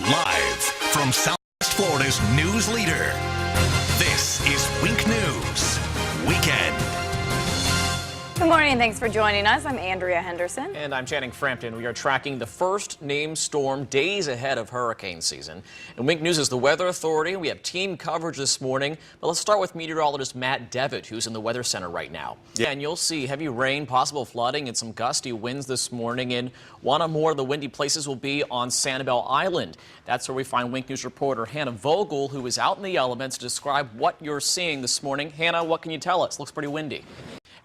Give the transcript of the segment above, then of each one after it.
Live from Southwest Florida's news leader, this is Wink News Weekend. Good morning, thanks for joining us. I'm Andrea Henderson. And I'm Channing Frampton. We are tracking the first named storm days ahead of hurricane season. And Wink News is the weather authority. We have team coverage this morning. But let's start with meteorologist Matt Devitt, who's in the weather center right now. Yeah, and you'll see heavy rain, possible flooding, and some gusty winds this morning. And one or more of the windy places will be on Sanibel Island. That's where we find Wink News reporter Hannah Vogel, who is out in the elements to describe what you're seeing this morning. Hannah, what can you tell us? Looks pretty windy.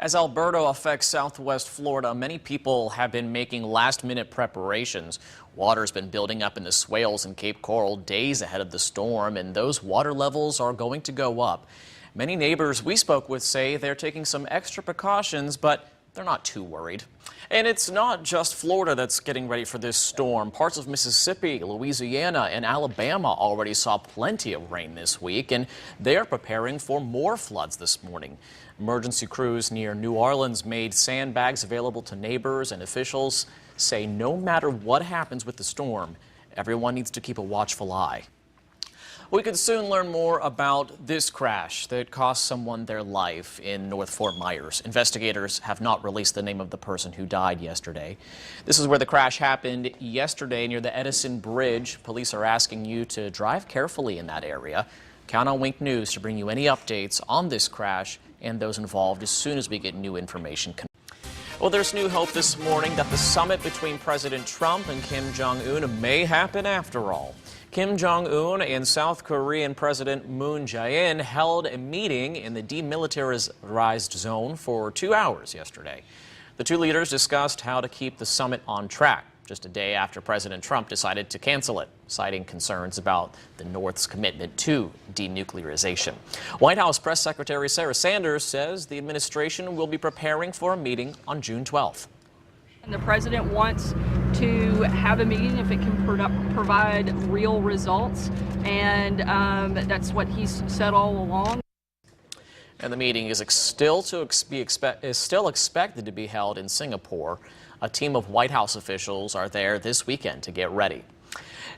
As Alberto affects southwest Florida, many people have been making last-minute preparations. Water's been building up in the swales in Cape Coral days ahead of the storm, and those water levels are going to go up. Many neighbors we spoke with say they're taking some extra precautions, but they're not too worried. And it's not just Florida that's getting ready for this storm. Parts of Mississippi, Louisiana, and Alabama already saw plenty of rain this week, and they're preparing for more floods this morning. Emergency crews near New Orleans made sandbags available to neighbors, and officials say no matter what happens with the storm, everyone needs to keep a watchful eye. We could soon learn more about this crash that cost someone their life in North Fort Myers. Investigators have not released the name of the person who died yesterday. This is where the crash happened yesterday near the Edison Bridge. Police are asking you to drive carefully in that area. Count on Wink News to bring you any updates on this crash and those involved as soon as we get new information. Well, there's new hope this morning that the summit between President Trump and Kim Jong-un may happen after all. Kim Jong-un and South Korean President Moon Jae-in held a meeting in the demilitarized zone for 2 hours yesterday. The two leaders discussed how to keep the summit on track, just a day after President Trump decided to cancel it, citing concerns about the North's commitment to denuclearization. White House Press Secretary Sarah Sanders says the administration will be preparing for a meeting on June 12th. And the president wants to have a meeting if it can provide real results, and that's what he's said all along. And the meeting is still expected to be held in Singapore. A team of White House officials are there this weekend to get ready.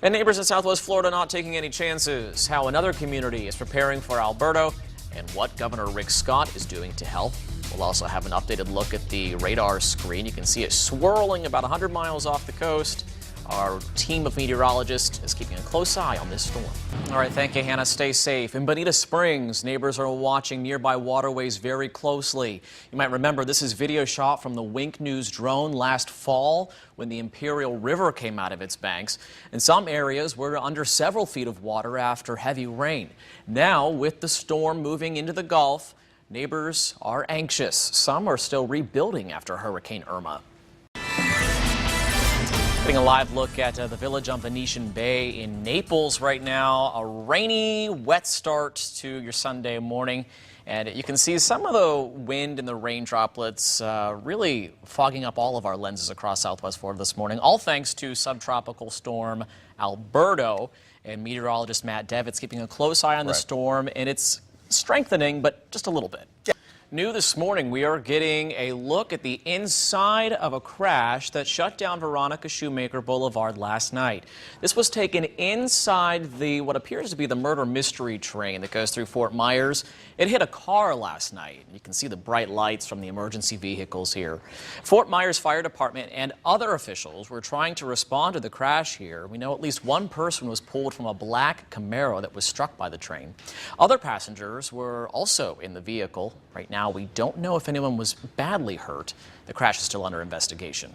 And neighbors in Southwest Florida not taking any chances. How another community is preparing for Alberto and what Governor Rick Scott is doing to help. We'll also have an updated look at the radar screen. You can see it swirling about 100 miles off the coast. Our team of meteorologists is keeping a close eye on this storm. All right, thank you, Hannah. Stay safe. In Bonita Springs, neighbors are watching nearby waterways very closely. You might remember this is video shot from the Wink News drone last fall when the Imperial River came out of its banks. And some areas were under several feet of water after heavy rain. Now, with the storm moving into the Gulf, neighbors are anxious. Some are still rebuilding after Hurricane Irma. Getting a live look at the village on Venetian Bay in Naples right now. A rainy, wet start to your Sunday morning. And you can see some of the wind and the rain droplets really fogging up all of our lenses across Southwest Florida this morning, all thanks to subtropical storm Alberto. And meteorologist Matt Devitt's keeping a close eye on the storm, and it's strengthening, but just a little bit. New this morning, we are getting a look at the inside of a crash that shut down Veronica Shoemaker Boulevard last night. This was taken inside what appears to be the murder mystery train that goes through Fort Myers. It hit a car last night. You can see the bright lights from the emergency vehicles here. Fort Myers Fire Department and other officials were trying to respond to the crash here. We know at least one person was pulled from a black Camaro that was struck by the train. Other passengers were also in the vehicle. Right now, we don't know if anyone was badly hurt. The crash is still under investigation.